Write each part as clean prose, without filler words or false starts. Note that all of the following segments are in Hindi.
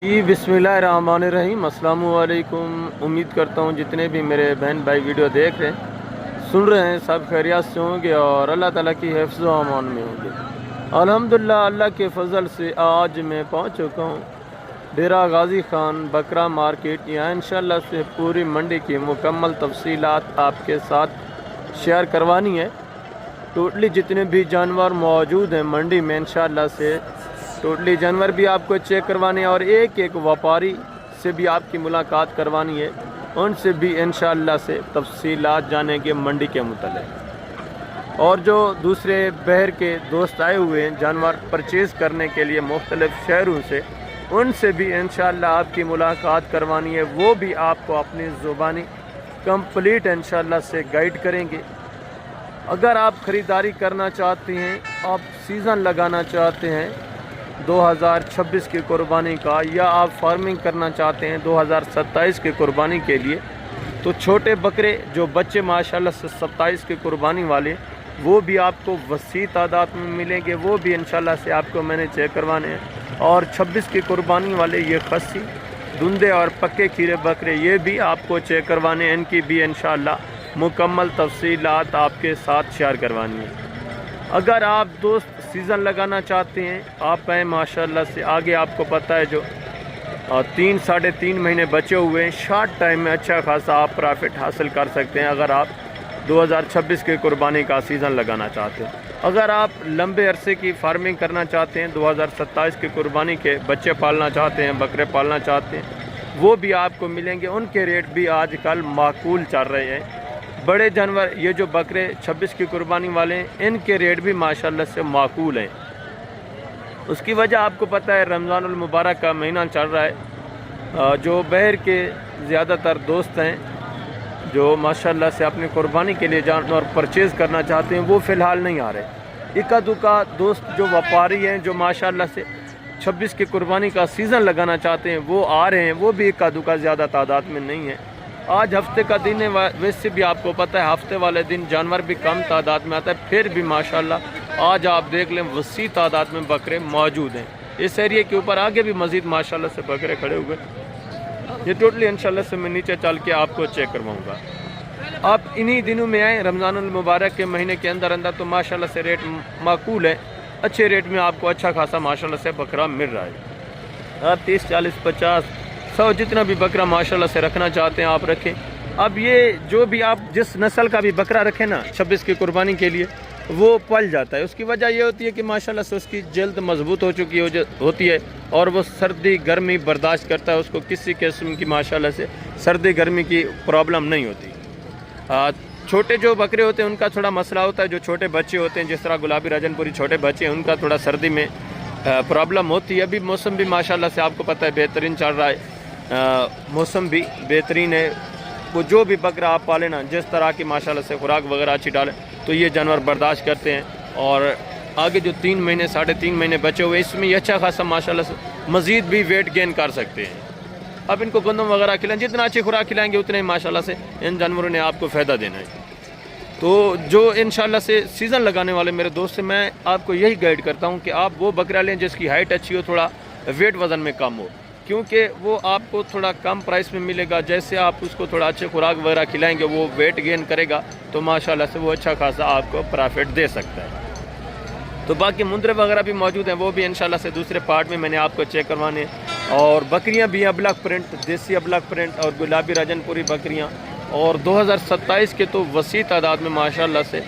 जी बिस्मिल्लाहिर्रहमानिर्रहीम अस्सलाम वालेकुम। उम्मीद करता हूँ जितने भी मेरे बहन भाई वीडियो देख रहे हैं सुन रहे हैं सब खैरियत से होंगे और अल्लाह ताला की हिफ्ज़ व अमान में होंगे। अल्हम्दुलिल्लाह अल्लाह के फ़ज़ल से आज मैं पहुँच चुका हूँ डेरा गाज़ी ख़ान बकरा मार्केट। यहाँ इंशाल्लाह से पूरी मंडी की मुकम्मल तफसीलात आपके साथ शेयर करवानी है। टोटली जितने भी जानवर मौजूद हैं मंडी में इंशाल्लाह से टोटली जानवर भी आपको चेक करवाने हैं और एक एक व्यापारी से भी आपकी मुलाकात करवानी है, उनसे भी इंशाल्लाह से तफसीलात जानेंगे मंडी के मुतल्लिक़। और जो दूसरे बहर के दोस्त आए हुए हैं जानवर परचेज़ करने के लिए मुख्तलिफ़ शहरों से, उनसे भी इंशाल्लाह आपकी मुलाकात करवानी है। वो भी आपको अपनी ज़ुबानी कंप्लीट इंशाल्लाह से गाइड करेंगे। अगर आप ख़रीदारी करना चाहते हैं, आप सीज़न लगाना चाहते हैं 2026 की कुर्बानी का, या आप फार्मिंग करना चाहते हैं 2027 की कुर्बानी के लिए, तो छोटे बकरे जो बच्चे माशाल्लाह से 27 की कुर्बानी वाले वो भी आपको वसी तादाद में मिलेंगे। वो भी इंशाल्लाह से आपको मैंने चेक करवाने हैं। और 26 की कुर्बानी वाले ये खस्सी धुंधे और पक्के खीरे बकरे ये भी आपको चेक करवाने हैं। इनकी भी इंशाल्लाह मुकम्मल तफसीलात आपके साथ शेयर करवानी है। अगर आप दोस्त सीज़न लगाना चाहते हैं, आप हैं माशाल्लाह से आगे आपको पता है जो 3 साढ़े 3 महीने बचे हुए हैं, शॉर्ट टाइम में अच्छा खासा आप प्रॉफिट हासिल कर सकते हैं अगर आप 2026 की कुर्बानी का सीज़न लगाना चाहते हैं। अगर आप लंबे अरसे की फार्मिंग करना चाहते हैं, 2027 की कुर्बानी के बच्चे पालना चाहते हैं, बकरे पालना चाहते हैं, वो भी आपको मिलेंगे। उनके रेट भी आजकल माकूल चल रहे हैं। बड़े जानवर ये जो बकरे 26 की कुर्बानी वाले हैं, इनके रेट भी माशाल्लाह से माकूल हैं। उसकी वजह आपको पता है रमज़ानुल मुबारक का महीना चल रहा है। जो बहर के ज़्यादातर दोस्त हैं जो माशाल्लाह से अपनी कुर्बानी के लिए जानवर परचेज़ करना चाहते हैं, वो फ़िलहाल नहीं आ रहे। इक्का दुक्का दोस्त जो व्यापारी हैं जो माशाल्लाह से 26 की कुर्बानी का सीज़न लगाना चाहते हैं वो आ रहे हैं, वो भी इक्का दुक्का ज़्यादा तादाद में नहीं है। आज हफ्ते का दिन है, वैसे भी आपको पता है हफ्ते वाले दिन जानवर भी कम तादाद में आता है, फिर भी माशाल्लाह आज आप देख लें वसी तादाद में बकरे मौजूद हैं। इस एरिए के ऊपर आगे भी मज़ीद माशाल्लाह से बकरे खड़े हुए। ये टोटली इंशाल्लाह से मैं नीचे चल के आपको चेक करवाऊँगा। आप इन्हीं दिनों में आएँ रमज़ानुल मुबारक के महीने के अंदर अंदर, तो माशाल्लाह से रेट माकूल है, अच्छे रेट में आपको अच्छा खासा माशाल्लाह से बकरा मिल रहा है। आप 30 40 50 100 जितना भी बकरा माशाल्लाह से रखना चाहते हैं आप रखें। अब ये जो भी आप जिस नस्ल का भी बकरा रखें ना 26 की कुर्बानी के लिए, वो पल जाता है। उसकी वजह ये होती है कि माशाल्लाह से उसकी जल्द मजबूत हो चुकी होती है और वो सर्दी गर्मी बर्दाश्त करता है। उसको किसी किस्म की माशाल्लाह से सर्दी गर्मी की प्रॉब्लम नहीं होती। छोटे जो बकरे होते हैं उनका थोड़ा मसला होता है। जो छोटे बच्चे होते हैं, जिस तरह गुलाबी राजनपुरी छोटे बच्चे हैं, उनका थोड़ा सर्दी में प्रॉब्लम होती है। अभी मौसम भी माशाल्लाह से आपको पता है बेहतरीन चल रहा है, मौसम भी बेहतरीन है। वो जो भी बकरा आप पालें ना, जिस तरह की माशाल्लाह से खुराक वगैरह अच्छी डालें, तो ये जानवर बर्दाश्त करते हैं। और आगे जो 3 महीने 3.5 महीने बचे हुए, इसमें ये अच्छा खासा माशाल्लाह से मज़ीद भी वेट गेन कर सकते हैं। अब इनको गंदम वगैरह खिलाएं, जितना अच्छी खुराक खिलाएंगे उतने ही माशाल्लाह से इन जानवरों ने आपको फ़ायदा देना है। तो जो इंशाल्लाह से सीज़न लगाने वाले मेरे दोस्त से मैं आपको यही गाइड करता हूँ कि आप वो बकरा लें जिसकी हाइट अच्छी हो, थोड़ा वेट वज़न में कम हो, क्योंकि वो आपको थोड़ा कम प्राइस में मिलेगा। जैसे आप उसको थोड़ा अच्छे खुराक वगैरह खिलाएंगे, वो वेट गेन करेगा, तो माशाल्लाह से वो अच्छा खासा आपको प्रॉफिट दे सकता है। तो बाकी मुंदरे वगैरह भी मौजूद हैं, वो भी इंशाल्लाह से दूसरे पार्ट में मैंने आपको चेक करवाने। और बकरियां भी हैं, ब्लैक प्रिंट, देसी ब्लैक प्रिंट और गुलाबी राजनपुरी बकरियां। और 2027 के तो वसी तादाद में माशाल्लाह से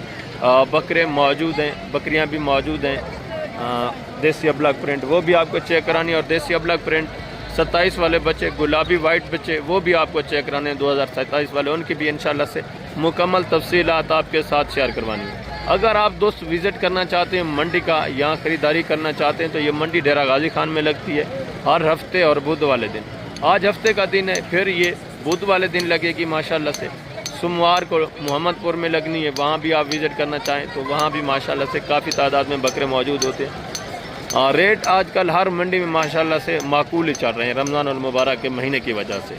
बकरे मौजूद हैं, बकरियां भी मौजूद हैं। देसी ब्लैक प्रिंट वो भी आपको चेक करानी, और देसी ब्लैक प्रिंट 27 वाले बच्चे, गुलाबी वाइट बच्चे, वो भी आपको चेक कराने हैं 2027 वाले। उनकी भी इंशाल्लाह से मुकम्मल तफसीलात आपके साथ शेयर करवानी है। अगर आप दोस्त विज़िट करना चाहते हैं मंडी का, यहाँ ख़रीदारी करना चाहते हैं, तो ये मंडी डेरा गाज़ी ख़ान में लगती है हर हफ्ते और बुध वाले दिन। आज हफ्ते का दिन है, फिर ये बुध वाले दिन लगेगी माशाल्लाह से। सोमवार को मोहम्मदपुर में लगनी है, वहाँ भी आप विज़िट करना चाहें तो वहाँ भी माशाल्लाह से काफ़ी तादाद में बकरे मौजूद होते हैं। रेट आजकल हर मंडी में माशाल्लाह से माकूल ही चल रहे हैं रमज़ान और मुबारक के महीने की वजह से।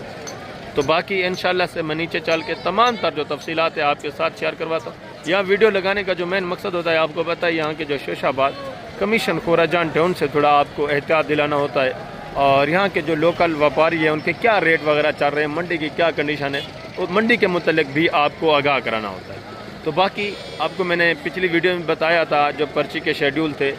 तो बाकी इंशाल्लाह से मैं नीचे चल के तमाम तर जो तफसीलात है आपके साथ शेयर करवाता हूँ। यहाँ वीडियो लगाने का जो मेन मकसद होता है आपको पता है, यहाँ के जो शेषाबाद कमीशन खोरा जानते हैं उनसे थोड़ा आपको एहतियात दिलाना होता है। और यहाँ के जो लोकल व्यापारी हैं उनके क्या रेट वगैरह चल रहे हैं, मंडी की क्या कंडीशन है, और मंडी के मुतल्लिक भी आपको आगाह कराना होता है। तो बाकी आपको मैंने पिछली वीडियो में बताया था जो पर्ची के शेड्यूल थे,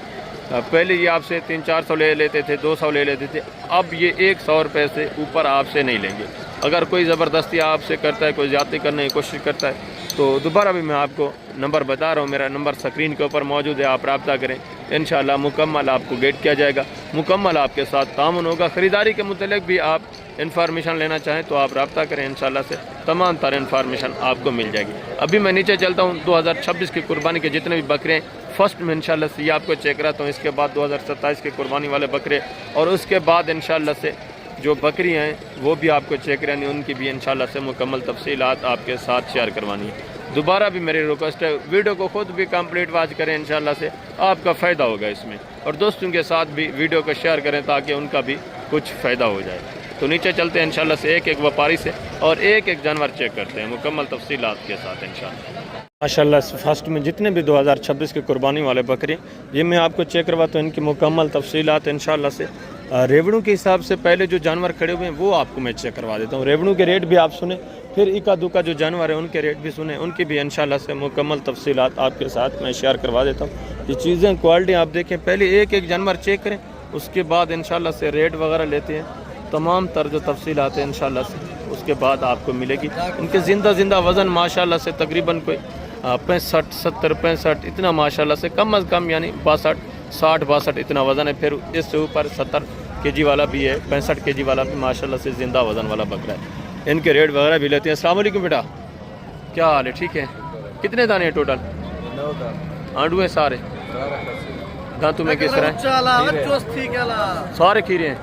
पहले ये आपसे 300-400 ले लेते थे, 200 ले लेते थे, अब ये 100 रुपये से ऊपर आपसे नहीं लेंगे। अगर कोई ज़बरदस्ती आपसे करता है, कोई ज़्यादती करने की कोशिश करता है, तो दोबारा भी मैं आपको नंबर बता रहा हूँ, मेरा नंबर स्क्रीन के ऊपर मौजूद है, आप रब्ता करें, इंशाल्लाह मुकम्मल आपको गाइड किया जाएगा, मुकम्मल आपके साथ तामुन होगा। ख़रीदारी के मुतल्लिक भी आप इन्फॉर्मेशन लेना चाहें तो आप रब्ता करें, इंशाल्लाह से तमाम तरह इन्फॉर्मेशन आपको मिल जाएगी। अभी मैं नीचे चलता हूँ, 2026 की कुर्बानी के जितने भी बकरे फर्स्ट में इंशाल्लाह से ये आपको चेक कराता हूँ, इसके बाद 2027 के कुर्बानी वाले बकरे, और उसके बाद इंशाल्लाह से जो बकरी हैं वो भी आपको चेक करानी, उनकी भी इंशाल्लाह से मुकम्मल तफसीलात आपके साथ शेयर करवानी है। दोबारा भी मेरी रिक्वेस्ट है, वीडियो को खुद भी कंप्लीट वॉच करें, इंशाल्लाह से आपका फ़ायदा होगा इसमें, और दोस्तों के साथ भी वीडियो को शेयर करें ताकि उनका भी कुछ फ़ायदा हो जाए। तो नीचे चलते हैं इंशाल्लाह से एक एक व्यापारी से और एक एक जानवर चेक करते हैं मुकम्मल तफसीलात के साथ इंशाल्लाह। माशाल्लाह फर्स्ट में जितने भी 2026 के कुर्बानी वाले बकरे ये मैं आपको चेक करवाता हूँ, इनकी मुकम्मल तफसीलात इंशाल्लाह से। रेवड़ों के हिसाब से पहले जो जानवर खड़े हुए हैं वो आपको मैं चेक करवा देता हूँ। रेवड़ों के रेट भी आप सुने, फिर इक्का दुक्का जो जानवर है उनके रेट भी सुने, उनकी भी इंशाल्लाह से मुकम्मल तफसीलात आपके साथ मैं शेयर करवा देता हूँ। ये चीज़ें क्वालिटी आप देखें, पहले एक एक जानवर चेक करें, उसके बाद इंशाल्लाह से रेट वगैरह लेते हैं, तमाम तर जो तफसीलात हैं इंशाल्लाह से उसके बाद आपको मिलेगी। इनके ज़िंदा वज़न माशाल्लाह से तकरीबन कोई 65, 70, 65 इतना माशाल्लाह से कम अज़ कम यानी 62, 60, 62 इतना वज़न है। फिर इससे ऊपर 70 kg वाला भी है, 65 kg वाला भी माशाल्लाह से ज़िंदा वज़न वाला बकरा है। इनके रेट वगैरह भी लेते हैं। अस्सलाम वालेकुम बेटा, क्या हाल है? ठीक है। कितने दाने हैं टोटल? 9 आंडू हैं सारे? दांतों में किस तरह? सारे खीरे हैं?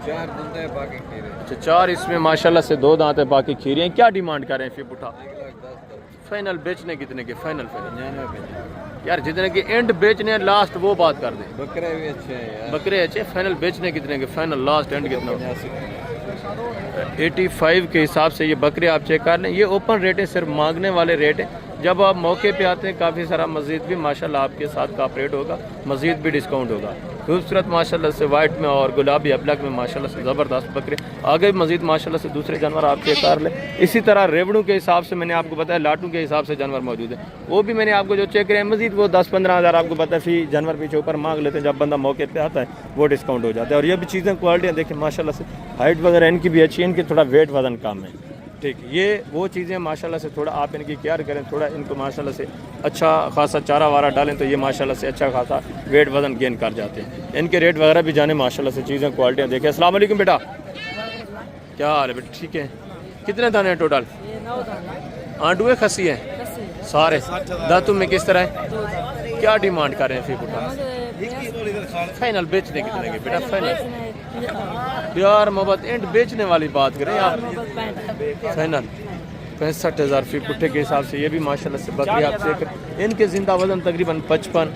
4 दांत है, बाकी खीरे। अच्छा 4 इसमें माशाल्लाह से 2 दांत है, बाकी खीरे हैं। क्या डिमांड कर रहे हैं फिर पुठा? 1,10,000 फाइनल बेचने कितने के? फाइनल यार जितने के एंड बेचने हैं लास्ट वो बात कर दें। बकरे भी अच्छे हैं यार। बकरे अच्छे, फाइनल बेचने कितने के? फाइनल लास्ट एंड कितना? 85 के हिसाब से ये बकरे आप चेक कर लें। ये ओपन रेट है, सिर्फ मांगने वाले रेट है। जब आप मौके पे आते हैं काफ़ी सारा मज़ीद भी माशाल्लाह आपके साथ कॉपरेट होगा, मज़ीद भी डिस्काउंट होगा। खूबसूरत माशाल्लाह से वाइट में और गुलाबी अब्लक में माशाल्लाह से ज़बरदस्त बकरे। आगे मज़ीद माशाल्लाह से दूसरे जानवर आप चेक कर लें। इसी तरह रेवड़ों के हिसाब से मैंने आपको बताया, लाटू के हिसाब से जानवर मौजूद है, वो भी मैंने आपको जो चेक करें मज़ीद वो 10-15 हज़ार आपको पता है फी जानवर पीछे ऊपर मांग लेते हैं। जब बंदा मौके पर आता है वो डिस्काउंट हो जाता है। और ये भी चीज़ें क्वालिटियाँ देखें माशाल्लाह से, हाइट वगैरह इनकी भी अच्छी है, इनकी थोड़ा वेट वजन कम है। ठीक, ये वो चीज़ें माशाल्लाह से थोड़ा आप इनकी केयर करें, थोड़ा इनको माशाल्लाह से अच्छा खासा चारा वारा डालें तो ये माशाल्लाह से अच्छा खासा वेट वज़न गेन कर जाते हैं। इनके रेट वगैरह भी जाने माशाल्लाह से, चीज़ें क्वालिटियाँ देखें। अस्सलाम वालेकुम बेटा, क्या हाल है बेटा? ठीक है। कितने दाने हैं टोटल? आंडू है, खसी है सारे? दांतों में किस तरह है? क्या डिमांड कर रहे हैं फिर पुठा? फाइनल बेचने कितने के बेटा? फाइनल प्यार मोहब्बत एंड बेचने वाली बात करें आप। फाइनल 65,000 फी पुट्ठे के हिसाब से ये भी माशाल्लाह से बकरी आप चेक करें। इनके ज़िंदा वज़न तकरीबन 55,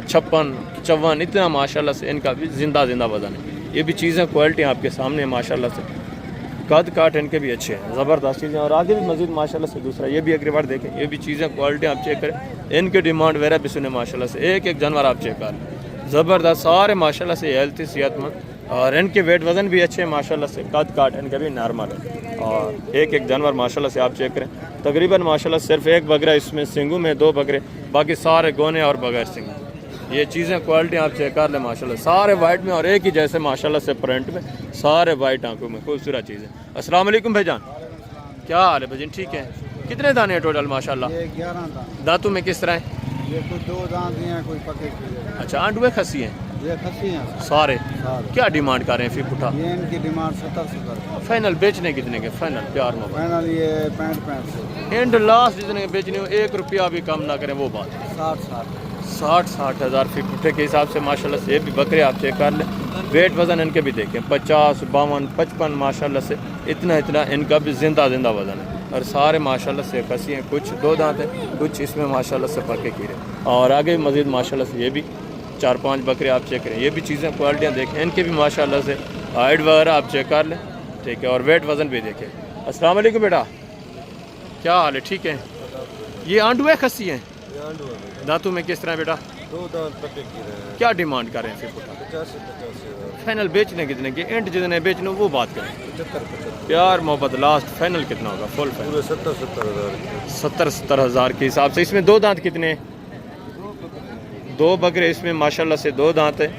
56, 54 इतना माशाल्लाह से इनका भी ज़िंदा वज़न है। ये भी चीज़ें क्वालिटी आपके सामने माशाल्लाह से, कद काट इनके भी अच्छे हैं, ज़बरदस्त चीज़ें। और आगे भी मज़ीद माशाल्लाह से दूसरा ये भी अग्रीवार देखें, ये भी चीज़ें क्वालिटी आप चेक करें। इनके डिमांड वगैरह भी सुने माशाल्लाह से, एक एक जानवर आप चेक करें, ज़बरदस्त सारे माशाल्लाह से हेल्थी सेहतमंद, और इनके वेट वज़न भी अच्छे हैं माशाल्लाह से, कद काट इनका भी नॉर्मल है। और एक एक जानवर माशाल्लाह से आप चेक करें, तकरीबन माशाल्लाह सिर्फ एक बकरा इसमें सिंगू में, 2 बकरे, बाकी सारे गोने और बगैर सिंग। ये चीज़ें क्वालिटी आप चेक कर लें माशाल्लाह, सारे वाइट में और एक ही जैसे माशाल्लाह से प्रिंट में, सारे वाइट आंखों में, खूबसूरत चीज़ें। अस्सलाम वालेकुम भाईजान, क्या हाल है भाईजान? ठीक है। कितने दाने हैं टोटल माशाल्लाह? 11 दांतों में किस तरह है? ये कोई 2 दांत हैं, कोई पके खीरे। अच्छा आंडू है, खसी हैं? ये खसी हैं सारे। क्या डिमांड कर रहे हैं फिर पुठा? ये इनकी डिमांड 70,000। फाइनल बेचने कितने के? फाइनल प्यार मोहब्बत फाइनल ये 65 एंड लास्ट जितने के बेचने हो 1 रुपया भी कम ना करें वो बात है। 60 हज़ार फी पुट्ठे के हिसाब से माशाल्लाह से ये भी बकरे आप चेक कर लें। वेट वज़न इनके भी देखें 50, 52, 55 माशाल्लाह से इतना इनका भी ज़िंदा वज़न है। और सारे माशाल्लाह से कसी हैं, कुछ 2 दांत हैं, कुछ इसमें माशाल्लाह से पके खीरे। और आगे मज़ीद माशाल्लाह से ये भी 4-5 बकरे आप चेक करें। ये भी चीज़ें क्वालिटियाँ देखें, इनके भी माशाल्लाह से हाइट वगैरह आप चेक कर लें। ठीक है, और वेट वज़न भी देखें। अस्सलाम वालेकुम बेटा, क्या हाल है? ठीक है। ये आंडू है, खसी हैं? दांतों में किस तरह बेटा? 2 दांत पके खीरे। क्या डिमांड कर रहे हैं फिर? 85,000। फाइनल बेचने कितने की, एंड जितने बेचने वो बात करें। 75 प्यार मोहब्बत लास्ट फाइनल कितना होगा? फुल फाइनल पूरे 70 हज़ार 70 हज़ार के हिसाब से। इसमें दो दांत कितने हैं? दो बकरे इसमें माशाल्लाह से दो दांत है,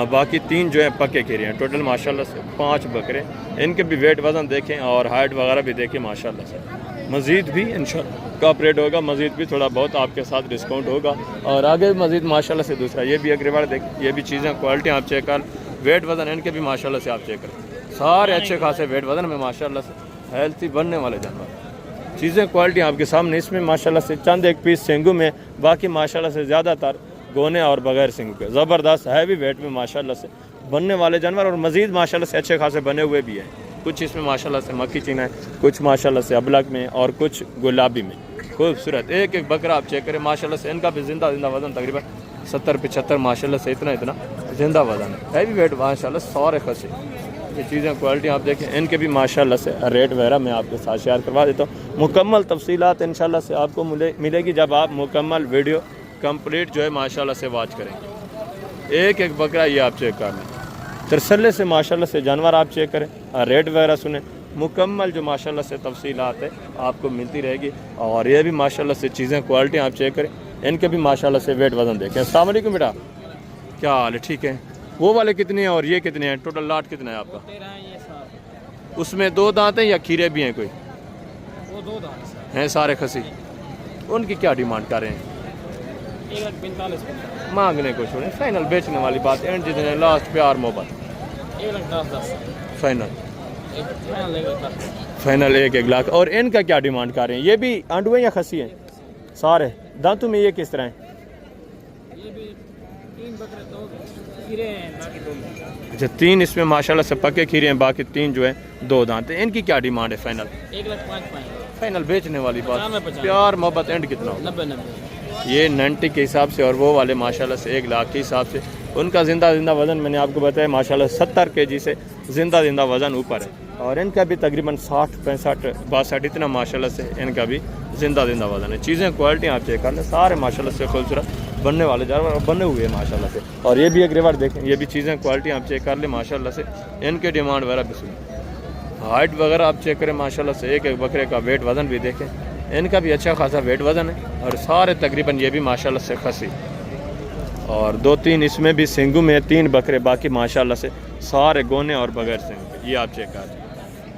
बाकी तीन जो है पक्के खीरे हैं। टोटल माशाल्लाह से 5 बकरे। इनके भी वेट वज़न देखें और हाइट वगैरह भी देखें माशाल्लाह से। मज़ीद भी इंशाल्लाह कॉपरेट होगा, मज़ीद भी थोड़ा बहुत आपके साथ डिस्काउंट होगा और आगे भी मज़ीद माशाल्लाह से दूसरा ये भी अग्रवाल देखें, ये भी चीज़ें क्वालिटी आप चेक कर, वेट वज़न इनके भी माशाल्लाह से आप चेक करें, सारे अच्छे खासे वेट वज़न में माशाल्लाह से हेल्थी बनने वाले जानवर। चीज़ें क्वालिटी आपके सामने। इसमें माशाल्लाह से चंद एक पीस सिंगू में, बाकी माशाल्लाह से ज़्यादातर गोने और बगैर सिंगू के। ज़बरदस्त हैवी वेट में माशाल्लाह से बनने वाले जानवर और मज़ीद माशाल्लाह से अच्छे खासे बने हुए भी हैं। कुछ इसमें माशाल्लाह से मक्खी चीना है, कुछ माशाल्लाह से अबलग में और कुछ गुलाबी में। खूबसूरत एक एक बकरा आप चेक करें माशाल्लाह से। इनका भी जिंदा वज़न तकरीबन 70-75 माशाल्लाह से इतना जिंदा वज़न है। हैवी वेट माशाल्लाह सारे खसे। ये चीज़ें क्वालिटी आप देखें, इनके भी माशाल्लाह से रेट वगैरह मैं आपके साथ शेयर करवा देता हूँ। मुकम्मल तफसीलात इंशाल्लाह से आपको मिलेगी जब आप मुकम्मल वीडियो कंप्लीट जो है माशाल्लाह से वॉच करेंगे। एक एक बकरा ये आप चेक कर लें, तसल्ली से माशाल्लाह से जानवर आप चेक करें, रेट वगैरह सुने, मुकम्मल जो माशाल्लाह से तफसीलात है आपको मिलती रहेगी। और ये भी माशाल्लाह से चीज़ें क्वालिटी आप चेक करें, इनके भी माशाल्लाह से वेट वज़न देखें। अस्सलाम वालेकुम बेटा, क्या हाल है? ठीक है। वो वाले कितने हैं और ये कितने हैं? टोटल लाट कितना है आपका? उसमें दो दांत हैं या खीरे भी हैं कोई? वो दो दांत हैं सारे खसी। उनकी क्या डिमांड कर रहे हैं? 1,45,000 मांगने को छोड़ें, फाइनल बेचने वाली बात। एंड जितने लास्ट प्यार मोहब्बत 1,10,000 फाइनल फाइनल फाइनल 1 लाख। और इनका क्या डिमांड कर रहे हैं? ये भी आंडू हैं या खसी हैं? सारे दांतों में ये किस तरह हैं? ये भी 3 बकरे, 2 खीरे हैं, बाकी 2 अच्छा, 3 इसमें माशाल्लाह से पक्के खीरे हैं, बाकी 3 जो है 2 दांत हैं। इनकी क्या डिमांड है? फाइनल 1,05,000 फाइनल बेचने वाली बात। 95,000 प्यार मोहब्बत एंड कितना होगा? 90 ये 90 के हिसाब से और वो वाले माशाल्लाह से 1 लाख के हिसाब से। उनका जिंदा वज़न मैंने आपको बताया माशाल्लाह 70 kg से जिंदा वज़न ऊपर है। और इनका भी तकरीबन 60-65-62 इतना माशाल्लाह से इनका भी जिंदा वज़न है। चीज़ें क्वालिटी आप चेक कर लें, सारे माशाल्लाह से खूबसूरत बनने वाले जानवर बने हुए हैं माशाल्लाह से। और ये भी एक रिवार्ड देखें, ये भी चीज़ें क्वालिटी आप चेक कर लें माशाल्लाह से। इनके डिमांड वगैरह भी सुनें, हाइट वगैरह आप चेक करें माशाल्लाह से। एक एक बकरे का वेट वज़न भी देखें, इनका भी अच्छा खासा वेट वज़न है। और सारे तकरीबन ये भी माशाल्लाह से खसी और 2-3 इसमें भी सिंगू में 3 बकरे, बाकी माशाल्लाह से सारे गोने और बगैर सिंगू। ये आप चेक कर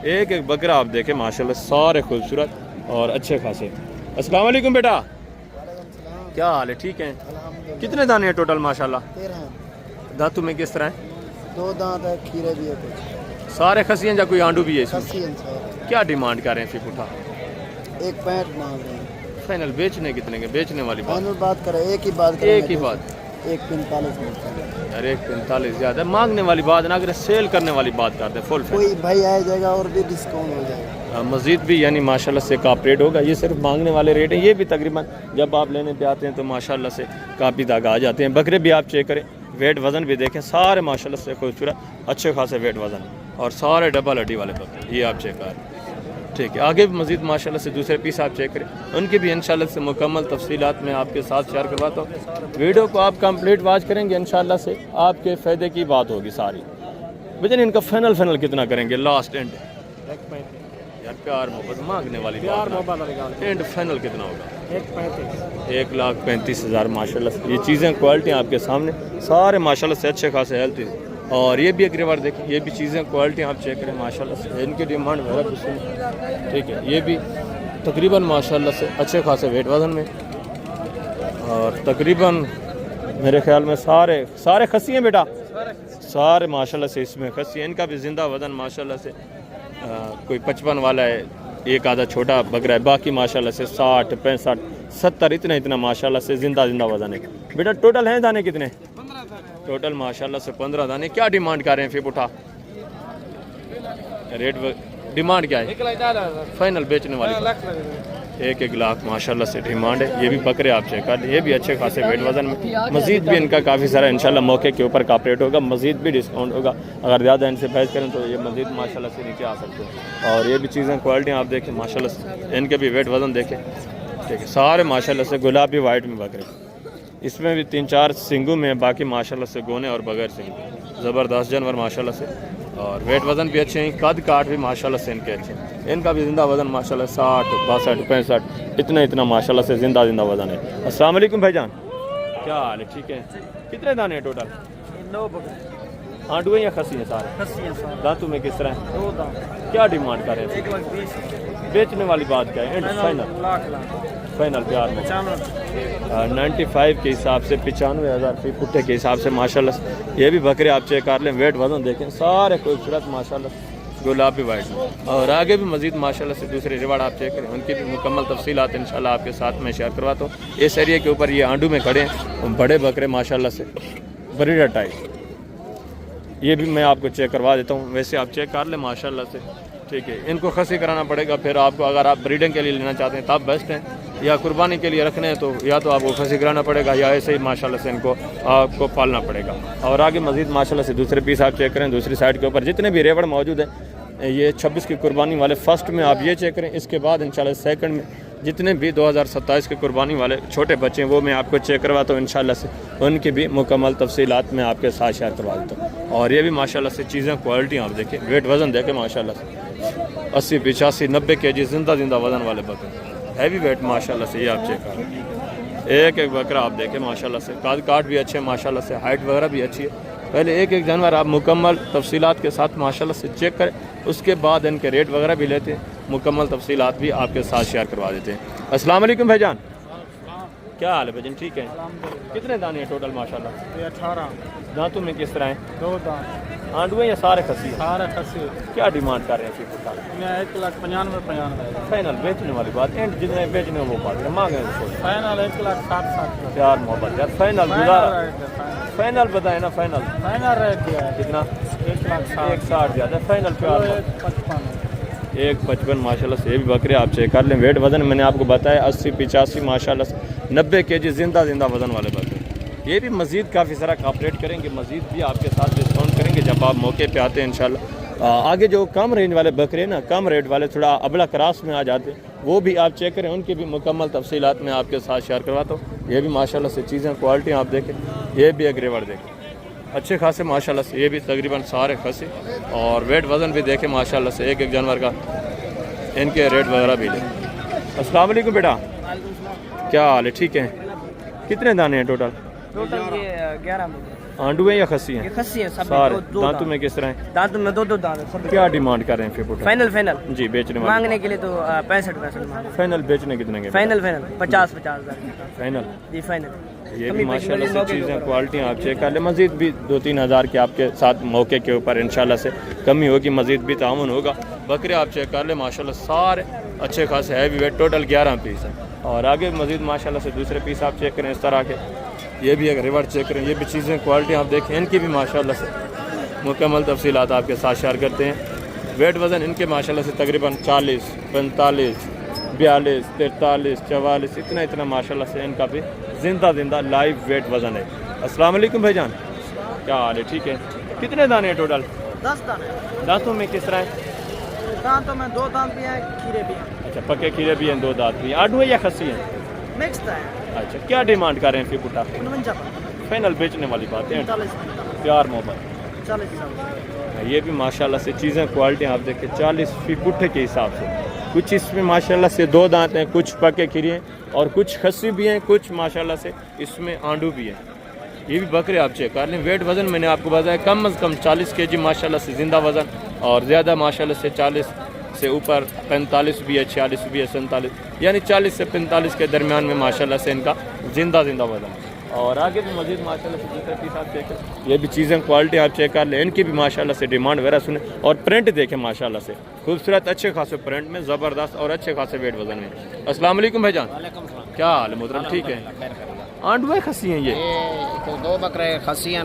एक एक बकरा आप देखें माशाल्लाह सारे खूबसूरत और अच्छे खासे। अस्सलाम वालेकुम बेटा, क्या हाल है? ठीक है। कितने दाने हैं टोटल माशाल्लाह? 13 दांतों में किस तरह है? 2 दांत है, खीरे भी है कुछ, सारे खसी हैं या कोई आंडू भी है इसमें? खसी है। क्या डिमांड कर रहे हैं? फिर उठा 1,65 मांग रहे हैं। फाइनल बेचने कितने के? बेचने वाली बात, फाइनल बात करें, एक ही बात करें, एक ही बात। 1,45 मिलता है। अरे 45 ज़्यादा मांगने वाली बात ना, अगर सेल करने वाली बात करते हैं फुल कोई भाई आ जाएगा और भी डिस्काउंट हो जाएगा। मज़ीद भी यानी माशाल्लाह से कॉपरेट होगा। ये सिर्फ मांगने वाले रेट हैं, ये भी तकरीबन जब आप लेने पे आते हैं तो माशाल्लाह से काफ़ी तक आ जाते हैं। बकरे भी आप चेक करें, वेट वज़न भी देखें, सारे माशाल्लाह से खूबसूरत अच्छे खासे वेट वज़न और सारे डबल हड्डी वाले बकरे। ये आप चेक करें, ठीक है। आगे भी मज़ीद माशाल्लाह से दूसरे पीस आप चेक करें, उनकी भी इंशाल्लाह से मुकम्मल तफसीलात मैं आपके साथ शेयर करवाता हूँ। वीडियो को आप कंप्लीट वॉच करेंगे, इंशाल्लाह से आपके फ़ायदे की बात होगी सारी। वजन इनका फाइनल कितना करेंगे? लास्ट एंड यार प्यार मोहब्बत मांगने वाली बात, एंड फाइनल कितना होगा? 1,35,000 माशाल्लाह से। ये चीज़ें क्वालिटी आपके सामने सारे माशाल्लाह से अच्छे खासे हेल्थी। और ये भी एक रिवार्ड देखें, ये भी चीज़ें क्वालिटी आप चेक करें माशाल्लाह से। इनकी डिमांड वगैरह भी सुनी, ठीक है। ये भी तकरीबन माशाल्लाह से अच्छे खासे वेट वज़न में और तकरीबन मेरे ख्याल में सारे खसी हैं बेटा, सारे माशाल्लाह से इसमें खसी हैं। इनका भी जिंदा वज़न माशाल्लाह से कोई 55 वाला है, एक आधा छोटा बकरा है, बाकी माशाल्लाह से 60-65-70 इतना माशाल्लाह से जिंदा वज़न है। बेटा टोटल हैं दाने कितने? टोटल माशाल्लाह से 15 दाने। क्या डिमांड कर रहे हैं? फिर उठा रेट डिमांड क्या है? 1,10,000 फाइनल बेचने वाली 1 लाख माशाल्लाह से डिमांड है। ये भी बकरे आप चेक कर, ये भी अच्छे खासे वेट वज़न में। मज़ीद भी इनका काफ़ी सारा इंशाल्लाह मौके के ऊपर कॉपरेट होगा, मज़ीद भी डिस्काउंट होगा। अगर ज़्यादा इनसे बहस करें तो ये मज़ीद माशाल्लाह से नीचे आ सकते हैं। और ये भी चीज़ें क्वालिटी आप देखें माशाल्लाह से, इनके भी वेट वज़न देखें, ठीक है। सारे माशाल्लाह से गुलाबी वाइट में बकरे, इसमें भी 3-4 सिंगू में, बाकी माशाल्लाह से गोने और बगैर सिंगू। ज़बरदस्त जानवर माशाल्लाह से, और वेट वज़न भी अच्छे हैं, कद काट भी माशाल्लाह से इनके अच्छे हैं। इनका भी ज़िंदा वज़न माशाल्लाह 60, 62, 65 इतना माशाल्लाह से ज़िंदा वज़न है। अस्सलाम वालेकुम भाईजान, क्या हाल है? ठीक है। कितने दाने हैं टोटल? 9 बकरे आंडू हैं या खसी हैं सारे? खस्सी हैं सारे। दांतों में किस तरह हैं? 2 दांत। क्या डिमांड कर रहे हैं? 1,20,000। बेचने वाली बात क्या है? फाइनल लाख फाइनल प्यार में 95। 95 के हिसाब से 95,000 फी पुट्टे के हिसाब से माशाल्लाह से। ये भी बकरे आप चेक कर लें, वेट वजन देखें, सारे खूबसूरत माशाल्लाह गुलाबी वाइट में। और आगे भी मजीद माशाल्लाह से दूसरे रिवार्ड आप चेक करें, उनकी भी मुकम्मल तफसीलात इंशाल्लाह आपके साथ में शेयर करवाता हूँ। इस एरिया के ऊपर ये आंडू में खड़े हैं बड़े बकरे माशाल्लाह से, ब्रीडर टाइप। ये भी मैं आपको चेक करवा देता हूँ, वैसे आप चेक कर लें माशाल्लाह से, ठीक है। इनको खसी कराना पड़ेगा, फिर आपको अगर आप ब्रीडिंग के लिए लेना चाहते हैं तब बेस्ट है, या कुर्बानी के लिए रखने हैं तो या तो आपको खसी कराना पड़ेगा या ऐसे ही माशाल्लाह से इनको आपको पालना पड़ेगा। और आगे मजीद माशाल्लाह से दूसरे पीस आप चेक करें, दूसरी साइड के ऊपर जितने भी रेवड़ मौजूद हैं, ये 26 की कुर्बानी वाले फर्स्ट में आप ये चेक करें, इसके बाद इंशाल्लाह सेकंड में जितने भी 2027 के कुर्बानी वाले छोटे बच्चे हैं वो मैं आपको चेक करवाता हूँ इंशाल्लाह से, उनकी भी मुकम्मल तफसीलात मैं आपके साथ शेयर करवा देता हूँ। और ये भी माशाल्लाह से चीज़ें क्वालिटी आप देखें, वेट वज़न देखें माशाल्लाह से 80, 85, 90 kg जिंदा वज़न वाले बकरे, हैवी वेट माशाल्लाह से। ये आप चेक करें, एक एक बकरा आप देखें माशाल्लाह से, काट काट भी अच्छे माशाल्लाह से, हाइट वगैरह भी अच्छी है। पहले एक एक जानवर आप मुकम्मल तफसीलात के साथ माशाल्लाह से चेक करें, उसके बाद इनके रेट वगैरह भी लेते हैं, मुकम्मल तफसीलात भी आपके साथ शेयर करवा देते हैं। अस्सलाम वालेकुम भाईजान, क्या हाल है भाईजान? ठीक है। कितने दाने हैं टोटल माशाल्लाह? 18। दांतों में किस तरह हैं? 2 दांत। आंडू हैं या सारे खसी हैं? सारे खस्सी। क्या डिमांड कर रहे हैं फिर? मैं 1,95,95। फाइनल बेचने वाली बात, एंड जितने बेचने वो बात है, मांगे फाइनल 1,60,60। यार मोहब्बत यार, फाइनल फाइनल बताए ना, फाइनल फाइनल रेट दिया है कितना? 1,60,000। 1,60 ज़्यादा, फाइनल प्यार 1,55,000। 1,55 माशाल्लाह से। ये भी बकरे आप चेक कर लें, वेट वज़न मैंने आपको बताया 80, 85 माशाल्लाह से 90 kg जिंदा वज़न वाले बकरे। ये भी मज़ीद काफ़ी सारा कॉपरेट करेंगे, मज़ीद भी आपके साथ डिस्काउंट करेंगे जब आप मौके पे आते हैं इंशाल्लाह। आगे जो कम रेंज वाले बकरे ना, कम रेट वाले थोड़ा अबला क्रास में आ जाते हैं, वो भी आप चेक करें, उनकी भी मुकम्मल तफसीलात मैं आपके साथ शेयर करवाता हूँ। ये भी माशाल्लाह से चीज़ें क्वालिटी आप देखें, ये भी एक रेवड़ देखें अच्छे खासे माशाल्लाह से, ये भी तकरीबन सारे खसे, और वेट वज़न भी देखें माशाल्लाह से, एक एक जानवर का इनके रेट वगैरह भी लें। अस्सलाम वालेकुम बेटा, क्या हाल है? ठीक है। कितने दाने हैं टोटल? टोटल ये 11 बकरे। आंडू हैं या खसी हैं? ये खस्सी है सब। सारे दांतों में किस तरह हैं? दांतों में 2 दांत है सब। क्या डिमांड कर रहे हैं फिर? फाइनल जी बेचने वाले मांगने के लिए तो 65 मांग। फाइनल बेचने कितने के? फाइनल 50,000 फाइनल जी फाइनल। ये भी माशाल्लाह से चीज़ें क्वालिटी आप चेक कर ले, मज़ीद भी 2-3 हज़ार के आपके साथ मौके के ऊपर इंशाल्लाह से कमी होगी, मज़ीद भी ताउन होगा। बकरे आप चेक कर ले माशाल्लाह सारे अच्छे खासे हैवी वेट, टोटल 11 पीस हैं। और आगे मज़ीद माशाल्लाह से दूसरे पीस आप चेक करें इस तरह के, ये भी एक रिवर्स चेक करें, ये भी चीज़ें क्वालिटी आप देखें, इनकी भी माशाल्लाह से मुकम्मल तफसीलात आपके साथ शेयर करते हैं। वेट वज़न इनके माशाल्लाह से तकरीबन 40, 45, 42, 43, 44 इतना माशाल्लाह से इनका भी जिंदा लाइव वेट वज़न है। अस्सलाम वालेकुम भाईजान, क्या हाल है? ठीक है। कितने दाने हैं टोटल? 10 दाने। दांतों में किस तरह है? दांतों में 2 दांत भी हैं, खीरे भी हैं। अच्छा, पक्के खीरे भी हैं, 2 दांत भी हैं। आडू है या खस्सी हैं? मिक्स्ड है। अच्छा, क्या डिमांड कर रहे हैं फिर पुटा? 49। फाइनल बेचने वाली बात है, 40। प्यार मोहब्बत। 40। ये भी माशाल्लाह से चीज़ें क्वालिटी आप देखें 40 फीट पुट्ठे के हिसाब से, कुछ इसमें माशाल्लाह से 2 दांत हैं, कुछ पके खीरे हैं, और कुछ खस्सी भी हैं, कुछ माशाल्लाह से इसमें आंडू भी हैं। ये भी बकरे आप चेक कर लें। वेट वज़न मैंने आपको बताया कम अज़ कम 40 kg माशाल्लाह से ज़िंदा वज़न, और ज़्यादा माशाल्लाह से 40 से ऊपर 45 भी है, 46 भी है, 47 यानी 40 से 45 के दरमियान में माशाल्लाह से इनका ज़िंदा वज़न। और आगे भी मज़ीद माशाल्लाह से दूसरे पीस आप चेक करें, ये भी चीज़ें क्वालिटी आप चेक कर लें, इनकी भी माशाल्लाह से डिमांड वगैरह सुने, और प्रिंट देखें माशाल्लाह से खूबसूरत अच्छे खासे प्रिंट में, ज़बरदस्त और अच्छे खासे वेट वज़न में। अस्सलाम वालेकुम भाईजान, क्या हाल है मोहतरम? ठीक है। आंडू है खस्सी हैं? ये 2 बकरे खस्सी हैं,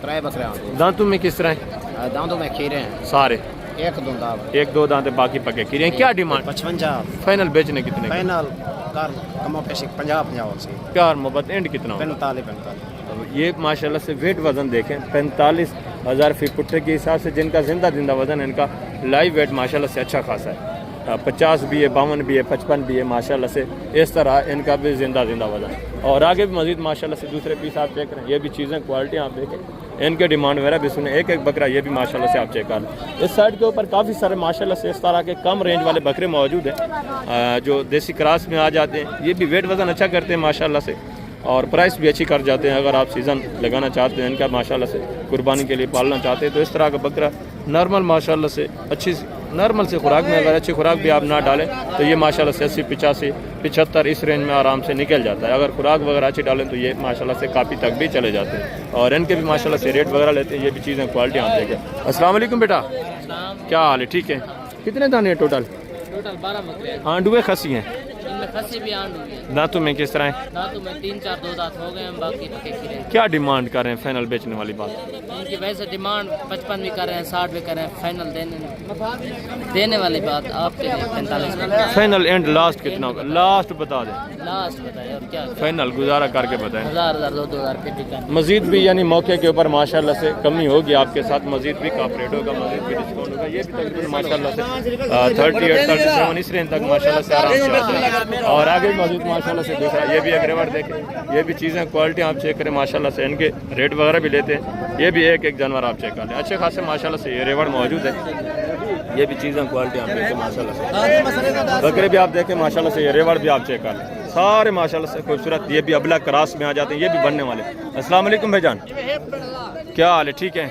3 बकरे आंडू। दांतों में किस तरह है? दांतों में खीरे हैं सारे, 1-2 दांत। 1-2 दांत है, बाकी पके खीरे हैं। क्या डिमांड? 55। फाइनल बेचने कितने? फाइनल कर कमो पेशी 50 से। प्यार मोहब्बत एंड कितना? 45। ये माशाल्लाह से वेट वज़न देखें 45,000 फीट पुट्ठे के हिसाब से, जिनका जिंदा वज़न इनका लाइव वेट माशाल्लाह से अच्छा खासा है। 50 भी है, 52 भी है, 55 भी है माशाल्लाह से, इस तरह इनका भी जिंदा वज़न। और आगे भी मज़ीद माशाल्लाह से दूसरे पीस आप देख रहे हैं, ये भी चीज़ें क्वालिटी आप देखें इनके डिमांड वगैरह भी सुने। एक एक बकरा ये भी माशाल्लाह से आप चेक कर लें। इस साइड के ऊपर काफ़ी सारे माशाल्लाह से इस तरह के कम रेंज वाले बकरे मौजूद हैं जो देसी क्रॉस में आ जाते हैं। ये भी वेट वज़न अच्छा करते हैं माशाल्लाह से और प्राइस भी अच्छी कर जाते हैं। अगर आप सीज़न लगाना चाहते हैं इनका माशाल्लाह से कुर्बानी के लिए पालना चाहते हैं तो इस तरह का बकरा नॉर्मल माशाल्लाह से अच्छी नॉर्मल से खुराक में अगर अच्छी खुराक भी आप ना डालें तो ये माशाल्लाह से 80 85 75 इस रेंज में आराम से निकल जाता है। अगर खुराक वगैरह अच्छी डालें तो ये माशाल्लाह से काफ़ी तक भी चले जाते हैं और इनके भी माशाल्लाह से रेट वगैरह लेते हैं। ये भी चीज़ें क्वालिटी आप देखें। अस्सलाम वालेकुम बेटा, क्या हाल है? ठीक है। कितने दाने हैं टोटल? टोटल 12 बकरे हैं। आंडुए खसी हैं? इनमें खसी भी आंड हुई है। दांतों में किस तरह है? दांतों में 3-4 दो दांत हो गए हैं, बाकी पके खीरे। क्या डिमांड कर रहे हैं फाइनल बेचने वाली बात? इनकी वैसे डिमांड 55 भी कर रहे हैं, 60 भी कर रहे हैं। फाइनल देने वाली बात आपके लिए 45 का। फाइनल एंड लास्ट कितना होगा? लास्ट बता दें। लास्ट बताइए और क्या? फाइनल गुजारा करके बताएं। 1000 2,000 फिर डिस्काउंट। मजीद भी यानी मौके के ऊपर माशाल्लाह से कमी होगी आपके साथ, मजीद भी कॉपरेट होगा, मजीद भी डिस्काउंट होगा। ये भी तकरीबन माशाल्लाह से 38 37 इस रेंज तक माशाल्लाह से आराम से आता है। और आगे मजीद माशाल्लाह से दूसरा ये भी एक रेवड़ देखें। ये भी चीज़ें क्वालिटी आप चेक करें माशाल्लाह से, इनके रेट वगैरह भी लेते हैं। ये भी एक एक जानवर आप चेक कर लें, अच्छे खासे माशाल्लाह से ये रेवड़ मौजूद है। ये भी चीज़ें क्वालिटी आप देखें माशाल्लाह से। बकरे भी आप देखें माशाल्लाह से, ये रेवड़ भी आप चेक कर लें, सारे माशाल्लाह से खूबसूरत। ये भी अबला क्रॉस में आ जाते हैं, ये भी बनने वाले। अस्सलाम वालेकुम भाईजान, क्या हाल है? ठीक है।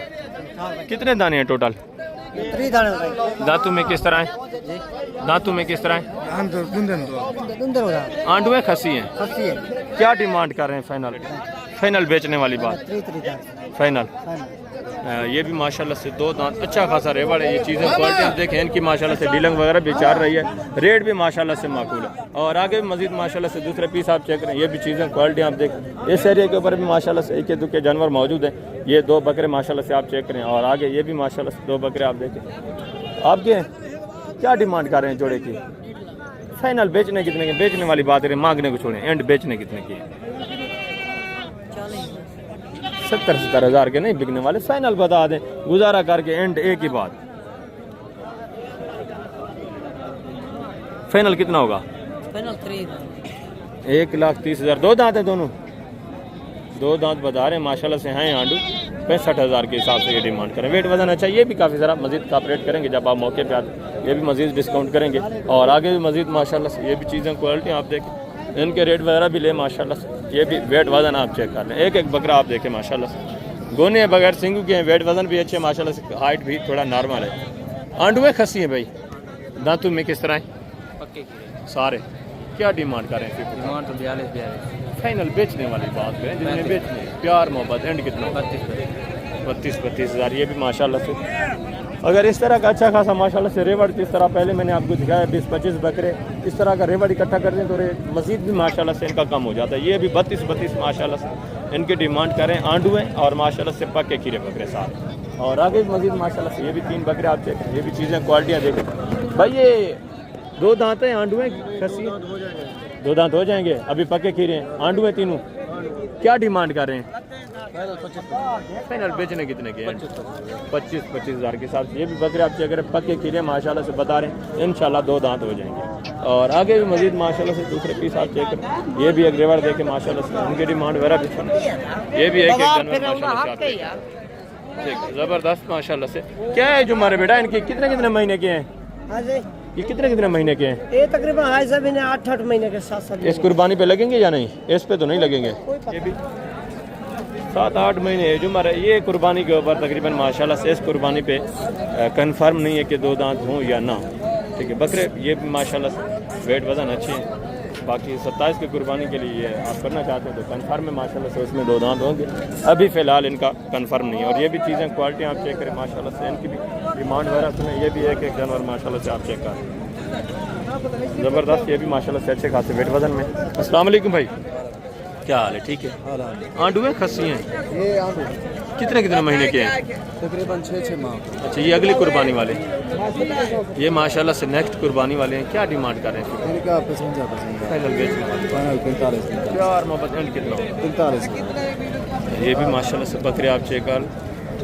कितने दाने हैं टोटल? दांतों में किस तरह है? दांतों में किस तरह है? आंडुए खसी हैं? क्या डिमांड कर रहे हैं फाइनल? फाइनल बेचने वाली बात फाइनल। ये भी माशाल्लाह से 2 दांत अच्छा खासा रेवड़ है। ये चीज़ें क्वालिटी आप देखें इनकी माशाल्लाह से डीलिंग वगैरह भी चल रही है, रेट भी माशाल्लाह से माकूल है। और आगे भी मजीद माशाल्लाह से दूसरे पीस आप चेक करें। ये भी चीज़ें क्वालिटी आप देखें। इस एरिया के ऊपर भी माशाल्लाह से एक दुके जानवर मौजूद हैं। ये 2 बकरे माशाल्लाह से आप चेक करें और आगे ये भी माशाल्लाह से 2 बकरे आप देखें। आपके क्या डिमांड कर रहे हैं जोड़े की? फाइनल बेचने कितने के? बेचने वाली बात करें, मांगने को छोड़ें, एंड बेचने कितने की? 70-70 हज़ार के नहीं बिकने वाले, फाइनल बता दें गुजारा करके एंड। एक ही बात, फाइनल कितना होगा? फाइनल 1,30,000। 2 दांत है दोनों? 2 दांत बता रहे हैं माशाल्लाह से हैं आंडू। 65,000 के हिसाब से ये डिमांड करें। वेट वजन अच्छा, ये भी काफ़ी सारा मजीद कॉपरेट करेंगे जब आप मौके पे आते, ये भी मजीद डिस्काउंट करेंगे। और आगे भी मजीद माशाल्लाह से ये भी चीज़ें क्वालिटी आप देखें, इनके रेट वगैरह भी ले माशाल्लाह से। ये भी वेट वजन आप चेक कर लें, एक एक बकरा आप देखें माशाल्लाह से। गोने बगैर सिंगू के हैं, वेट वजन भी अच्छे माशाल्लाह से, हाइट भी थोड़ा नॉर्मल है। आंडुए खसी हैं भाई? दांतों में किस तरह है? पक्के खीरे। सारे क्या डिमांड कर रहे हैं? डिमांड तो 42 फाइनल बेचने वाली बात करें, जितने बेचने प्यार मोहब्बत एंड कितना? 32-32 हज़ार। ये भी माशाल्लाह से अगर इस तरह का अच्छा खासा माशाल्लाह से रेवड़, जिस तरह पहले मैंने आपको दिखाया 20-25 बकरे इस तरह का रेवड़ इकट्ठा कर दें तो मजीद भी माशाल्लाह से इनका कम हो जाता है। ये भी 32-32 माशाल्लाह से इनकी डिमांड करें। आंडुए और माशाल्लाह से पक्के खीरे बकरे साथ। और आगे भी मजीद माशाल्लाह से ये भी 3 बकरे आप देखें। ये भी चीज़ें क्वालिटियाँ देखें भाई। ये 2 दांत हैं आंडुए खसी? 2 दांत हो जाएंगे, अभी पक्के खीरे हैं। आंडुए तीनों क्या डिमांड कर रहे हैं? फाइनल बेचने कितने के? 25-25 हज़ार के हिसाब से। ये भी बकरे आप चेक करें, पक्के खीरे माशाल्लाह से बता रहे हैं, इंशाल्लाह 2 दांत हो जाएंगे। और आगे भी मजीद माशाल्लाह से दूसरे पीस आप चेक करें। ये भी एक रेवड़ देखे माशाल्लाह से, उनकी डिमांड वगैरह भी सुन। ये भी एक जानवर माशाल्लाह से ज़बरदस्त माशाल्लाह से। क्या है जो हमारे बेटा इनके कितने महीने के हैं? ये कितने महीने के हैं? ये तकरीबन 8 महीने के साथ। इस कुर्बानी पे लगेंगे या नहीं? इस पे तो नहीं लगेंगे। ये भी 7-8 महीने है जो हमारा ये कुर्बानी के ऊपर तकरीबन माशाल्लाह से। इस कुर्बानी पे कंफर्म नहीं है कि 2 दांत हों या ना, ठीक है। बकरे ये भी माशाल्लाह से वेट वज़न अच्छे हैं। बाकी 27 की कुर्बानी के लिए आप करना चाहते हैं तो कंफर्म है माशाल्लाह से, उसमें 2 दांत होंगे। अभी फ़िलहाल इनका कंफर्म नहीं है। और ये भी चीज़ें क्वालिटी आप चेक करें माशाल्लाह से, इनकी भी डिमांड वगैरह सुने। ये भी एक जानवर माशाल्लाह से आप चेक करें, ज़बरदस्त। ये भी माशाल्लाह से अच्छे खासे वेट वज़न में। अस्सलाम वालेकुम भाई, क्या हाल है? ठीक है। आंडुए खसी हैं? ये आंडू कितने महीने के हैं? तकरीबन 6 माह। अच्छा, ये अगली कुर्बानी वाले, ये माशाल्लाह से नेक्स्ट कुर्बानी वाले हैं। क्या डिमांड कर रहे हैं? इनका 55 फाइनल बेचने वाले? फाइनल 45। प्यार मोहब्बत एंड कितना? 45। ये भी माशाल्लाह से बकरे आप चेक कर।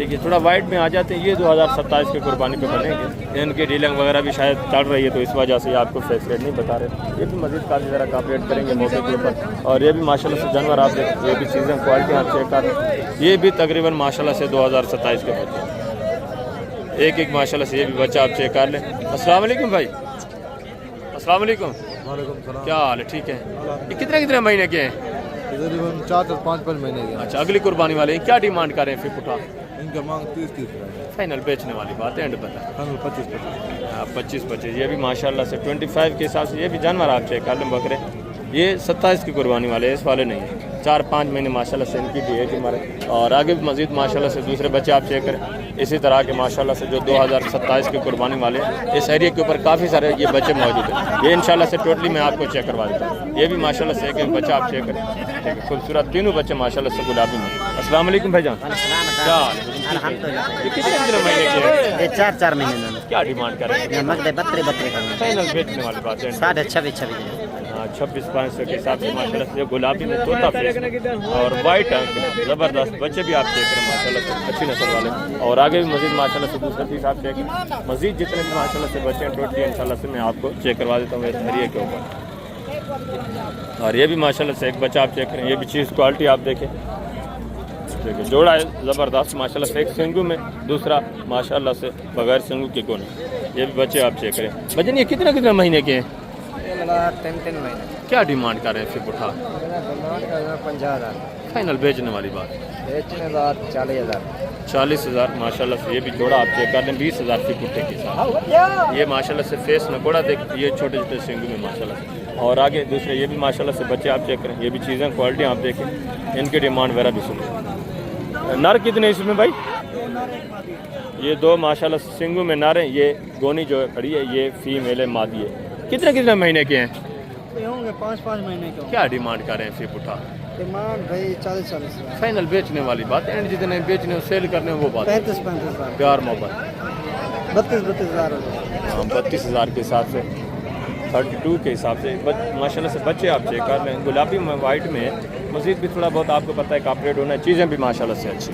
ठीक है, थोड़ा वाइट में आ जाते हैं, ये 2027 के कुर्बानी पे बनेंगे। इनकी डीलिंग वगैरह भी शायद चल रही है, तो इस वजह से आपको फेस रेट नहीं बता रहे। ये भी मज़ीद काफ़ी ज़रा कॉपरेट करेंगे मौके के ऊपर। और ये भी माशाल्लाह से जानवर आप देखें, ये भी चीज़ें क्वालिटी आप चेक कर रहे हैं। ये भी तकरीबन माशाल्लाह से 2027 के बच्चे, एक माशाल्लाह से ये भी बच्चा आप चेक कर लें। अस्सलाम वालेकुम भाई, अस्सलाम वालेकुम, क्या हाल है? ठीक है। ये कितने महीने के हैं? तकरीबन 4 से 5 महीने के। अच्छा, अगली कुर्बानी वाले क्या डिमांड कर रहे हैं फिर पुठा? इनका मांग 30 फाइनल बेचने वाली बात है, एंड बता। 25 25 ये भी माशाल्लाह से 25 के हिसाब से ये भी जानवर आप चेक कर लें बकरे। ये 27 की कुर्बानी वाले हैं, इस वाले नहीं है। 4-5 महीने माशाल्लाह से इनकी भी एज हमारे। और आगे भी मज़ीद माशाल्लाह से दूसरे बच्चे आप चेक करें इसी तरह के माशाल्लाह से जो 2027 के कुर्बानी वाले हैं। इस एरिया के ऊपर काफ़ी सारे ये बच्चे मौजूद हैं। ये इंशाल्लाह से टोटली मैं आपको चेक करवा देता हूँ। ये भी माशाल्लाह से एक बच्चा आप चेक करें, ठीक है, खूबसूरत तीनों बच्चे माशाल्लाह से गुलाबी में। अस्सलाम वालेकुम भाईजान, क्या हाल है? ये कितने महीने के हैं? 4 महीने क्या डिमांड कर रहे हैं? बकरे फाइनल बेचने वाली बात है। 26,500 हाँ, 26,500 के हिसाब से माशाल्लाह से गुलाबी में तोता फेस और वाइट आंख, ज़बरदस्त बच्चे भी आप चेक करें माशाल्लाह से, अच्छी नस्ल वाले। और आगे भी मज़ीद माशाल्लाह से दूसरा पीस आप चेक करें। मज़ीद जितने भी माशाल्लाह से बच्चे हैं टोटली इंशाल्लाह से मैं आपको चेक करवा देता हूँ इस एरिया के ऊपर। और ये भी माशाल्लाह से एक बच्चा आप चेक करें, ये भी चीज़ क्वालिटी आप देखें, देखिए जोड़ा है ज़बरदस्त माशाल्लाह से। एक सिंगू में, दूसरा माशाल्लाह से बगैर सिंगू के कोने। ये भी बच्चे आप चेक करें। भजन ये कितने महीने के हैं? 3 महीने। क्या डिमांड कर रहे हैं फिर पुठा? 50,000 फाइनल बेचने वाली बात। बेचने बाद 40,000। 40,000 माशाल्लाह से। ये भी जोड़ा आप चेक कर लें 20,000 की पुट्टे के साथ। ये माशाल्लाह से फेस नकोड़ा देख, ये छोटे छोटे सिंगू में माशाल्लाह से। और आगे दूसरे ये भी माशाल्लाह से बच्चे आप चेक करें। ये भी चीज़ें क्वालिटी आप देखें, इनकी डिमांड वगैरह भी सुनें। नर कितने इसमें भाई? ये 2 माशाल्लाह से सिंगू में नर हैं। ये गोनी जो खड़ी है ये फीमेल है, मादी है। कितने महीने के हैं? होंगे 5 महीने के। क्या डिमांड कर रहे हैं फिर पुठा? डिमांड भाई 40 फाइनल बेचने वाली बात, एंड जितने बेचने हो सेल करने हो वो बात। 35,000 प्यार मोहब्बत 32,000। हाँ, 32,000 के हिसाब से, 32 के हिसाब से माशाल्लाह से बच्चे आप चेक कर लें। गुलाबी में, वाइट में मज़ीद भी थोड़ा बहुत आपको पता है कॉपरेट होना है, चीज़ें भी माशाल्लाह से अच्छी।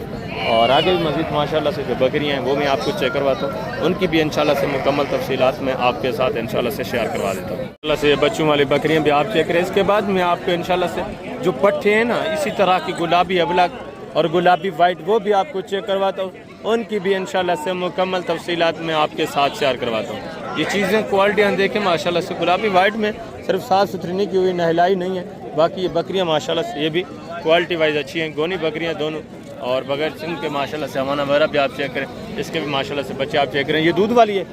और आगे भी मज़ीद माशाल्लाह से जो बकरियाँ हैं वो मैं आपको चेक करवाता हूँ, उनकी भी इंशाल्लाह से मुकम्मल तफसीलात मैं आपके साथ इंशाल्लाह से शेयर करवा देता हूँ। इंशाल्लाह से बच्चों वाली बकरियाँ भी आप चेक करें। इसके बाद मैं आपको इंशाल्लाह से जो पट्टे हैं ना, इसी तरह की गुलाबी अबलग और गुलाबी वाइट वो भी आपको चेक करवाता हूँ, उनकी भी इंशाल्लाह से मुकम्मल तफसीलात मैं आपके साथ शेयर करवाता हूँ। ये चीज़ें क्वालिटियाँ देखें माशाल्लाह से। गुलाबी वाइट में सिर्फ साफ़ सुथरी नहीं की हुई, नहलाई नहीं है। बाकी ये बकरियाँ माशाल्लाह से ये भी क्वालिटी वाइज अच्छी हैं, गोनी बकरियाँ दोनों। और बगैर सिंह के माशाल्लाह से हमारा वगैरह भी आप चेक करें। इसके भी माशाल्लाह से बच्चे आप चेक करें। ये दूध वाली है,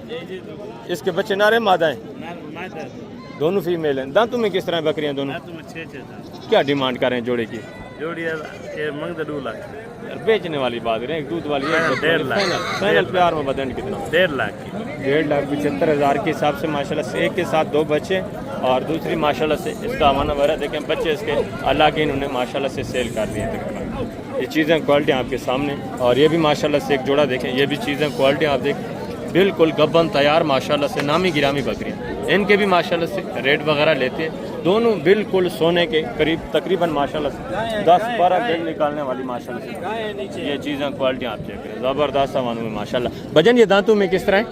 इसके बच्चे नारे मादा हैं, दोनों फीमेल हैं। दांतों में किस तरह है बकरियाँ दोनों? क्या डिमांड कर रहे हैं जोड़े की? जोड़ी मंग 2 लाख। बेचने वाली बात है, एक दूध वाली है। 1.5 लाख। फाइनल प्यार में बदन कितना? 1.5 लाख। 1,75,000 के हिसाब से माशाल्लाह से। एक के साथ 2 बच्चे और दूसरी माशाल्लाह से इसका हवाना वगैरह देखें, बच्चे इसके अल्लाह के इन्होंने माशाल्लाह से सेल कर दिए तकरीबन। ये चीज़ें क्वालिटी आपके सामने। और ये भी माशाल्लाह से एक जोड़ा देखें, ये भी चीज़ें क्वालिटी आप देखें, बिल्कुल गब्बन तैयार माशाल्लाह से, नामी गिरामी बकरियाँ। इनके भी माशाल्लाह से रेट वगैरह लेते हैं, दोनों बिल्कुल सोने के करीब तकरीबन माशाल्लाह से 10-12 दिन निकालने वाली माशाल्लाह से। ये चीज़ें क्वालिटी आप चेक करें, ज़बरदस्त सामान में माशाल्लाह। भजन ये दांतों में किस तरह है?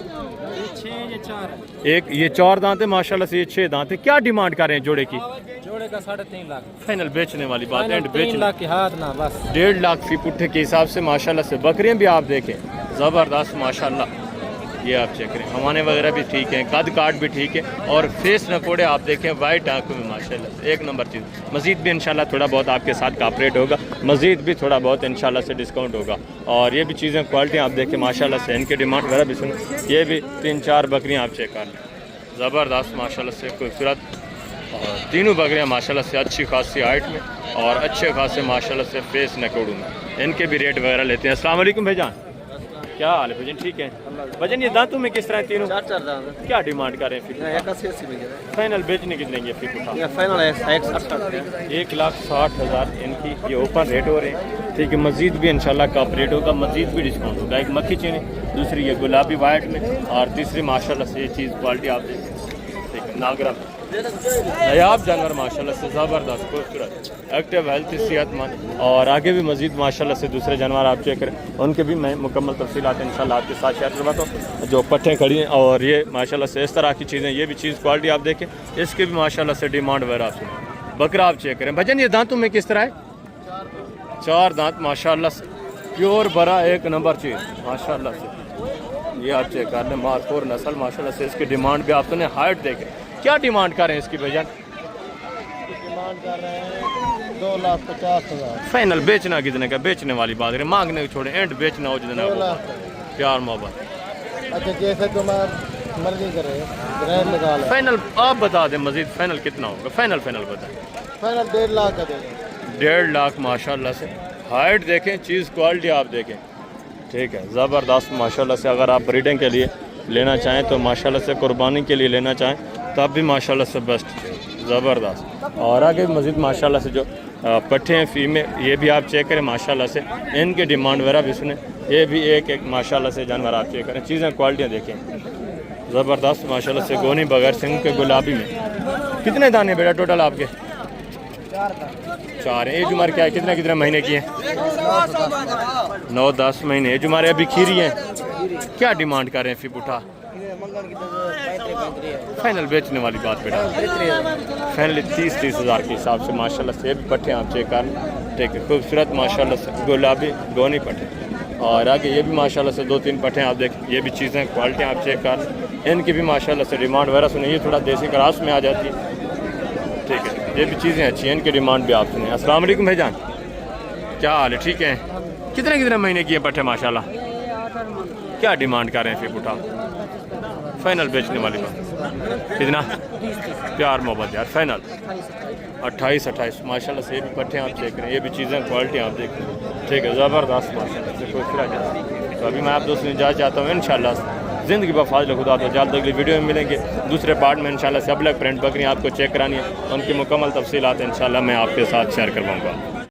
एक ये 4 दांत है माशाल्लाह से, ये 6 दांत है। क्या डिमांड कर रहे हैं जोड़े की? जोड़े का 3.5 लाख। फाइनल बेचने वाली बात है, 3 लाख के हाथ ना बस। 1.5 लाख फी पुट्ठे के हिसाब से माशाल्लाह से। बकरियाँ भी आप देखें ज़बरदस्त माशाल्लाह। ये आप चेक करें, हमारे वगैरह भी ठीक हैं, कद काट भी ठीक है। और फेस नकोड़े आप देखें वाइट आंखों में माशाल्लाह से एक नंबर चीज़। मज़ीद भी इंशाल्लाह थोड़ा बहुत आपके साथ कॉपरेट होगा, मज़ीद भी थोड़ा बहुत इंशाल्लाह से डिस्काउंट होगा। और ये भी चीज़ें क्वालिटी आप देखें माशाल्लाह से, इनके डिमांड वगैरह भी सुन। ये भी 3-4 बकरियाँ आप चेक कर लें, ज़बरदस्त माशाल्लाह से खूबसूरत। और तीनों बकरियाँ माशाल्लाह से अच्छी खासी हाइट में और अच्छे खासे माशाल्लाह से फेस नकोड़ों में। इनके भी रेट वगैरह लेते हैं। अस्सलाम वालेकुम भाईजान, क्या हाल है भजन? ठीक है भजन। ये दांतों में किस तरह है तीनों? 4 दांत। क्या डिमांड कर रहे हैं फिर? 81 में फाइनल बेचने के लेंगे फिर? फाइनल है 160,000। 1,60,000 इनकी ये ओपन रेट हो रहे हैं, ठीक है। मज़ीद भी इंशाल्लाह कॉपरेट होगा, मज़ीद भी डिस्काउंट होगा। एक मक्खी चीनी, दूसरी ये गुलाबी वाइट में और तीसरी माशाल्लाह से ये चीज़ क्वालिटी आप देखें ठीक है नागरा नायाब जानवर माशाल्लाह से ज़बरदस्त खूबसूरत एक्टिव हेल्थ सेहतमंद। और आगे भी मज़ीद माशाल्लाह से दूसरे जानवर आप चेक करें, उनके भी मैं मुकम्मल तफसीलात इंशाल्लाह आपके साथ शेयर करवाता हूँ। जो पट्ठे खड़ी हैं और ये माशाल्लाह से इस तरह की चीज़ें, ये भी चीज़ क्वालिटी आप देखें, इसकी भी माशाल्लाह से डिमांड वगैरह आप सुनें। बकरा आप चेक करें भजन, ये दांतों में किस तरह है? 4 दांत माशाल्लाह से प्योर बड़ा एक नंबर चीज़ माशाल्लाह से। ये आप चेक कर लें, मारखोर नस्ल माशाल्लाह से। इसकी डिमांड भी आप सुने, हाइट देखें, क्या डिमांड कर रहे हैं इसकी भजन? डिमांड कर रहे हैं 2,50,000। फाइनल बेचना कितने का? बेचने वाली बात करें, मांगने को छोड़े, एंड बेचना हो जितना हो, प्यार मोहब्बत। अच्छा जैसे तुम्हारी मर्जी करे ग्रैंड लगा ले। फाइनल आप बता दें, मजीद फाइनल कितना होगा? फाइनल बताएं। फाइनल 1.5 लाख का देंगे। 1.5 लाख माशाल्लाह से। हाइट देखें, चीज़ क्वालिटी आप देखें, ठीक है ज़बरदस्त माशाल्लाह से। अगर आप ब्रीडिंग के लिए लेना चाहें तो माशाल्लाह से, कुर्बानी के लिए लेना चाहें तब भी माशाल्लाह से बेस्ट, ज़बरदस्त। और आगे मज़ीद माशाल्लाह से जो पट्ठे हैं फीमेल, ये भी आप चेक करें माशाल्लाह से, इनकी डिमांड वगैरह भी सुने। ये भी एक माशाल्लाह से जानवर आप चेक करें, चीज़ें क्वालिटियाँ देखें ज़बरदस्त माशाल्लाह से। गोनी बगैर सिंह के गुलाबी में कितने दाने बेटा टोटल आपके? 4 हैं। एज उम्र क्या है, कितने महीने की है? 9-10 महीने। एज उम्र अभी खीरी है। क्या डिमांड कर रहे हैं फिर उठा? फाइनल बेचने वाली बात बेटा, फाइनल 30 हज़ार के हिसाब से माशाल्लाह से। ये भी पट्टे आप चेक कर, ठीक है खूबसूरत माशाल्लाह से गुलाबी गोनी पट्टे। और आगे ये भी माशाल्लाह से 2-3 पट्टे आप देख, ये भी चीज़ें क्वालिटी आप चेक कर, इनकी भी माशाल्लाह से डिमांड वगैरह सुनिए। ये थोड़ा देसी क्रास में आ जाती है, ठीक है। ये भी चीज़ें अच्छी हैं, इनकी डिमांड भी आप सुनिए। अस्सलाम वालेकुम भाईजान, क्या हाल है? ठीक है। कितने महीने की है पट्टे माशाल्लाह? क्या डिमांड कर रहे हैं फिर उठा? फाइनल बेचने वाली बात कितना? प्यार मोहब्बत यार, फाइनल 28 माशाल्लाह से। ये भी पट्टे आप देख रहे हैं, ये भी चीज़ें क्वालिटी आप देख रहे हैं, ठीक है ज़बरदस्त माशाल्लाह से खूबसूरत। तो अभी मैं आप दोस्तों इजाज़त चाहता हूँ, इंशाल्लाह ज़िंदगी बफाज़िल खुदा तो जल्द अगली वीडियो में मिलेंगे। दूसरे पार्ट में इंशाल्लाह सब लोग प्रिंट बकरी आपको चेक करानी है, उनकी मुकम्मल तफसीलात इंशाल्लाह मैं आपके साथ शेयर करवाऊँगा।